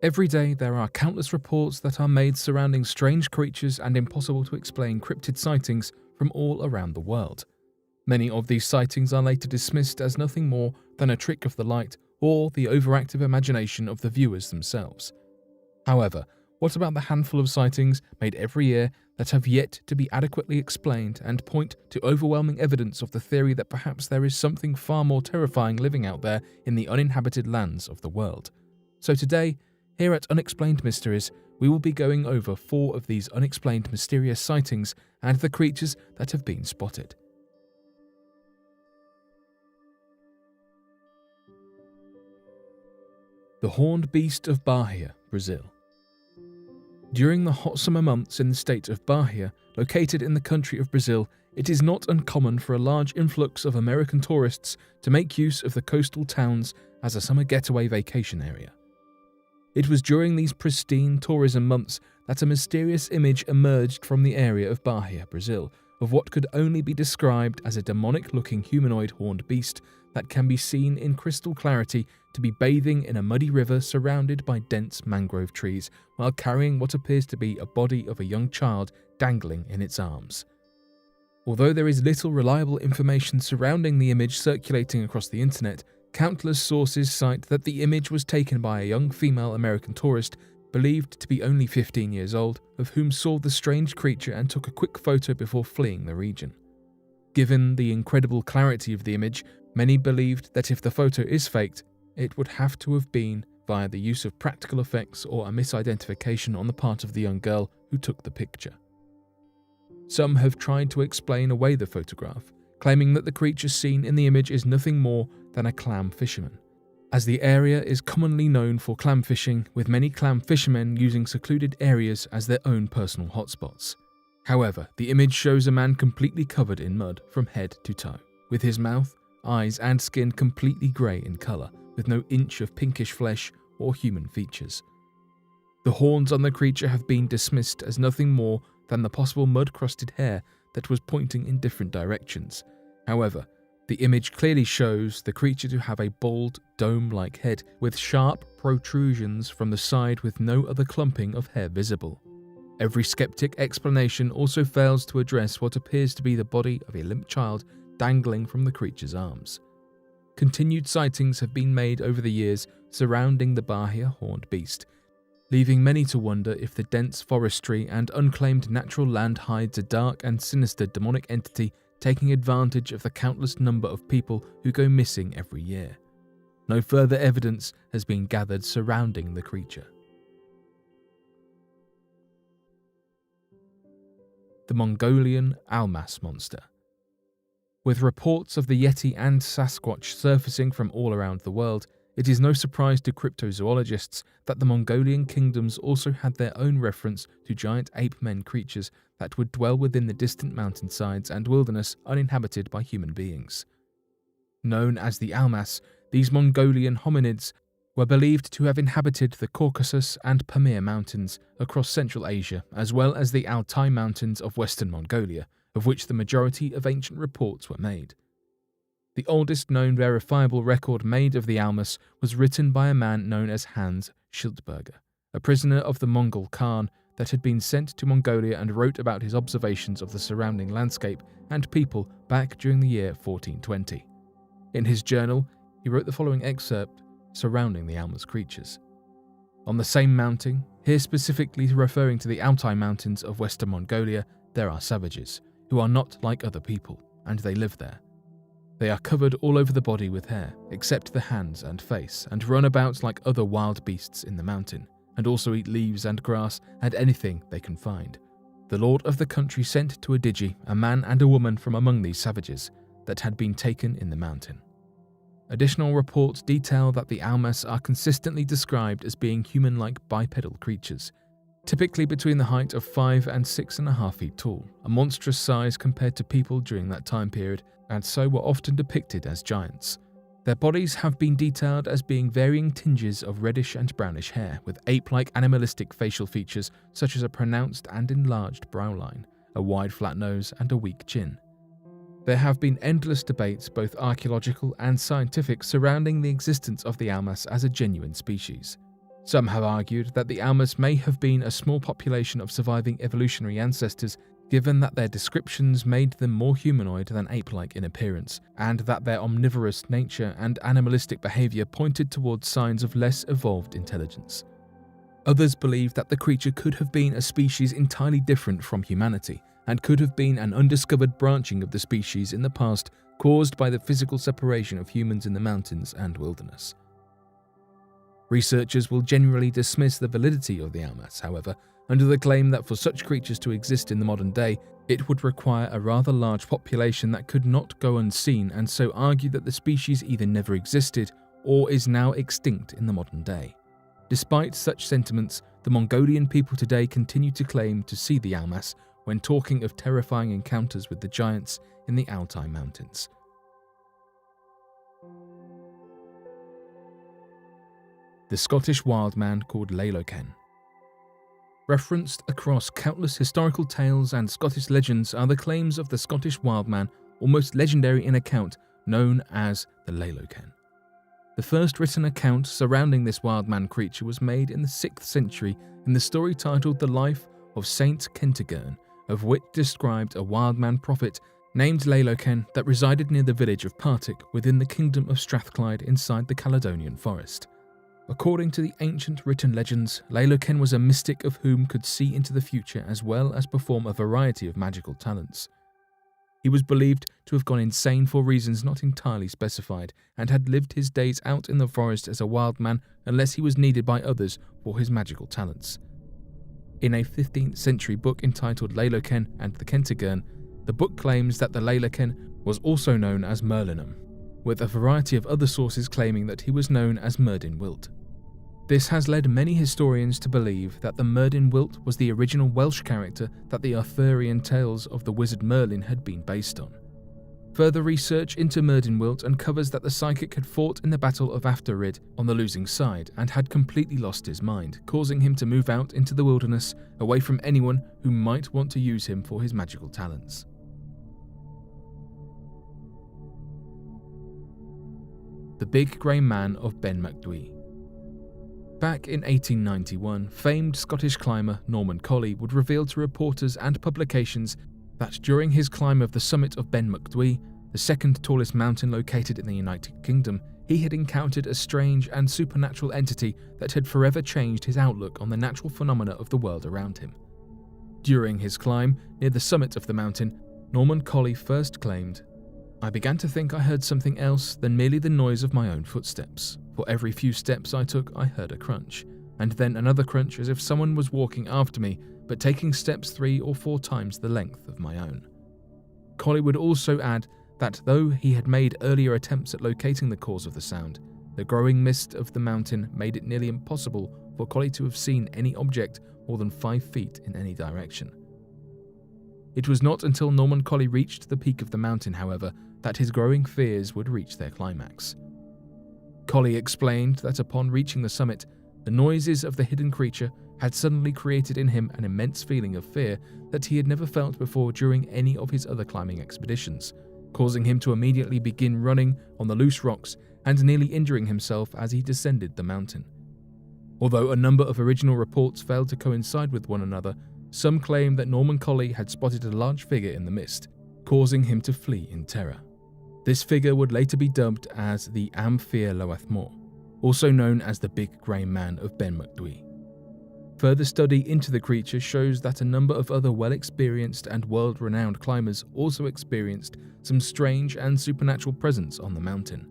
Every day there are countless reports that are made surrounding strange creatures and impossible to explain cryptid sightings from all around the world. Many of these sightings are later dismissed as nothing more than a trick of the light or the overactive imagination of the viewers themselves. However, what about the handful of sightings made every year that have yet to be adequately explained and point to overwhelming evidence of the theory that perhaps there is something far more terrifying living out there in the uninhabited lands of the world? So today, here at Unexplained Mysteries, we will be going over 4 of these unexplained mysterious sightings and the creatures that have been spotted. The Horned Beast of Bahia, Brazil. During the hot summer months in the state of Bahia, located in the country of Brazil, it is not uncommon for a large influx of American tourists to make use of the coastal towns as a summer getaway vacation area. It was during these pristine tourism months that a mysterious image emerged from the area of Bahia, Brazil, of what could only be described as a demonic-looking humanoid horned beast that can be seen in crystal clarity to be bathing in a muddy river surrounded by dense mangrove trees while carrying what appears to be a body of a young child dangling in its arms. Although there is little reliable information surrounding the image circulating across the internet, countless sources cite that the image was taken by a young female American tourist believed to be only 15 years old, of whom saw the strange creature and took a quick photo before fleeing the region. Given the incredible clarity of the image, many believed that if the photo is faked, it would have to have been via the use of practical effects or a misidentification on the part of the young girl who took the picture. Some have tried to explain away the photograph, claiming that the creature seen in the image is nothing more than a clam fisherman, as the area is commonly known for clam fishing, with many clam fishermen using secluded areas as their own personal hotspots. However, the image shows a man completely covered in mud from head to toe, with his mouth, eyes and skin completely grey in colour, with no inch of pinkish flesh or human features. The horns on the creature have been dismissed as nothing more than the possible mud-crusted hair that was pointing in different directions. However, the image clearly shows the creature to have a bald, dome-like head with sharp protrusions from the side with no other clumping of hair visible. Every skeptic explanation also fails to address what appears to be the body of a limp child dangling from the creature's arms. Continued sightings have been made over the years surrounding the Bahia horned beast, leaving many to wonder if the dense forestry and unclaimed natural land hides a dark and sinister demonic entity taking advantage of the countless number of people who go missing every year. No further evidence has been gathered surrounding the creature. The Mongolian Almas Monster. With reports of the Yeti and Sasquatch surfacing from all around the world, it is no surprise to cryptozoologists that the Mongolian kingdoms also had their own reference to giant ape-men creatures that would dwell within the distant mountainsides and wilderness uninhabited by human beings. Known as the Almas, these Mongolian hominids were believed to have inhabited the Caucasus and Pamir Mountains across Central Asia, as well as the Altai Mountains of Western Mongolia, of which the majority of ancient reports were made. The oldest known verifiable record made of the Almas was written by a man known as Hans Schildberger, a prisoner of the Mongol Khan that had been sent to Mongolia and wrote about his observations of the surrounding landscape and people back during the year 1420. In his journal, he wrote the following excerpt surrounding the Almas creatures. On the same mountain, here specifically referring to the Altai Mountains of Western Mongolia, there are savages, who are not like other people, and they live there. They are covered all over the body with hair, except the hands and face, and run about like other wild beasts in the mountain, and also eat leaves and grass and anything they can find. The lord of the country sent to a Digi, a man and a woman from among these savages, that had been taken in the mountain. Additional reports detail that the Almas are consistently described as being human-like bipedal creatures, typically between the height of 5 and 6.5 feet tall, a monstrous size compared to people during that time period, and so were often depicted as giants. Their bodies have been detailed as being varying tinges of reddish and brownish hair, with ape-like animalistic facial features such as a pronounced and enlarged brow line, a wide flat nose, and a weak chin. There have been endless debates, both archaeological and scientific, surrounding the existence of the Almas as a genuine species. Some have argued that the Almas may have been a small population of surviving evolutionary ancestors, given that their descriptions made them more humanoid than ape-like in appearance, and that their omnivorous nature and animalistic behavior pointed towards signs of less evolved intelligence. Others believe that the creature could have been a species entirely different from humanity, and could have been an undiscovered branching of the species in the past caused by the physical separation of humans in the mountains and wilderness. Researchers will generally dismiss the validity of the Almas, however, under the claim that for such creatures to exist in the modern day, it would require a rather large population that could not go unseen, and so argue that the species either never existed or is now extinct in the modern day. Despite such sentiments, the Mongolian people today continue to claim to see the Almas when talking of terrifying encounters with the giants in the Altai Mountains. The Scottish wild man called Lailoken. Referenced across countless historical tales and Scottish legends are the claims of the Scottish wild man, almost legendary in account, known as the Lailoken. The first written account surrounding this wild man creature was made in the 6th century in the story titled The Life of Saint Kentigern, of which described a wild man prophet named Lailoken that resided near the village of Partick within the kingdom of Strathclyde inside the Caledonian forest. According to the ancient written legends, Lailoken was a mystic of whom could see into the future as well as perform a variety of magical talents. He was believed to have gone insane for reasons not entirely specified, and had lived his days out in the forest as a wild man unless he was needed by others for his magical talents. In a 15th century book entitled Lailoken and the Kentigern, the book claims that the Lailoken was also known as Merlinum, with a variety of other sources claiming that he was known as Merdin Wilt. This has led many historians to believe that the Merdin Wilt was the original Welsh character that the Arthurian tales of the wizard Merlin had been based on. Further research into Merdin Wilt uncovers that the psychic had fought in the Battle of Afterrid on the losing side and had completely lost his mind, causing him to move out into the wilderness away from anyone who might want to use him for his magical talents. The Big Grey Man of Ben Macdui. Back in 1891, famed Scottish climber Norman Colley would reveal to reporters and publications that during his climb of the summit of Ben Macdui, the second tallest mountain located in the United Kingdom, he had encountered a strange and supernatural entity that had forever changed his outlook on the natural phenomena of the world around him. During his climb near the summit of the mountain, Norman Colley first claimed, "I began to think I heard something else than merely the noise of my own footsteps. For every few steps I took, I heard a crunch, and then another crunch as if someone was walking after me, but taking steps 3 or 4 times the length of my own." Colley would also add that though he had made earlier attempts at locating the cause of the sound, the growing mist of the mountain made it nearly impossible for Colley to have seen any object more than 5 feet in any direction. It was not until Norman Colley reached the peak of the mountain, however, that his growing fears would reach their climax. Colley explained that upon reaching the summit, the noises of the hidden creature had suddenly created in him an immense feeling of fear that he had never felt before during any of his other climbing expeditions, causing him to immediately begin running on the loose rocks and nearly injuring himself as he descended the mountain. Although a number of original reports failed to coincide with one another, some claim that Norman Colley had spotted a large figure in the mist, causing him to flee in terror. This figure would later be dubbed as the Amphir Loathmore, also known as the Big Grey Man of Ben Macdui. Further study into the creature shows that a number of other well-experienced and world-renowned climbers also experienced some strange and supernatural presence on the mountain.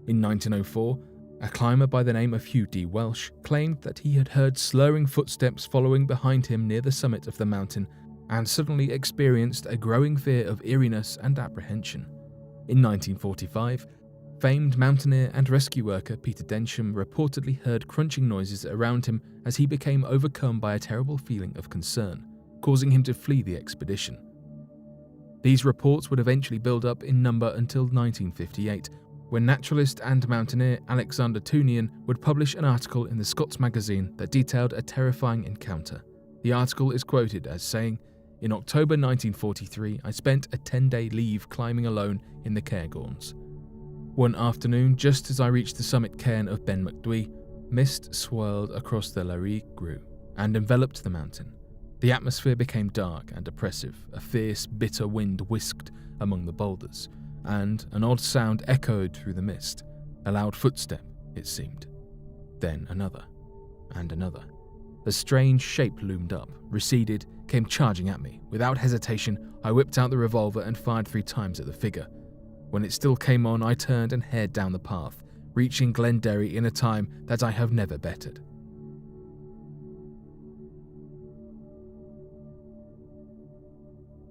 In 1904, a climber by the name of Hugh D. Welsh claimed that he had heard slurring footsteps following behind him near the summit of the mountain and suddenly experienced a growing fear of eeriness and apprehension. In 1945, famed mountaineer and rescue worker Peter Densham reportedly heard crunching noises around him as he became overcome by a terrible feeling of concern, causing him to flee the expedition. These reports would eventually build up in number until 1958, when naturalist and mountaineer Alexander Tunian would publish an article in the Scots magazine that detailed a terrifying encounter. The article is quoted as saying, "In October 1943, I spent a 10-day leave climbing alone in the Cairngorms. One afternoon, just as I reached the summit cairn of Ben Macdui, Mist swirled across the Larigue grew and enveloped the mountain. The atmosphere became dark and oppressive. A fierce, bitter wind whisked among the boulders, and an odd sound echoed through the mist. A loud footstep, it seemed. Then another, and another. A strange shape loomed up, receded, came charging at me. Without hesitation, I whipped out the revolver and fired 3 times at the figure. When it still came on, I turned and headed down the path, reaching Glenderry in a time that I have never bettered.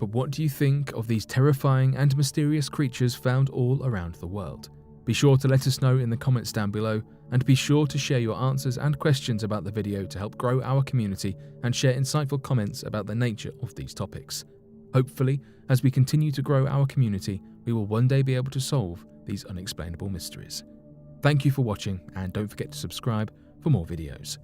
But what do you think of these terrifying and mysterious creatures found all around the world? Be sure to let us know in the comments down below, and be sure to share your answers and questions about the video to help grow our community and share insightful comments about the nature of these topics. Hopefully, as we continue to grow our community, we will one day be able to solve these unexplainable mysteries. Thank you for watching, and don't forget to subscribe for more videos.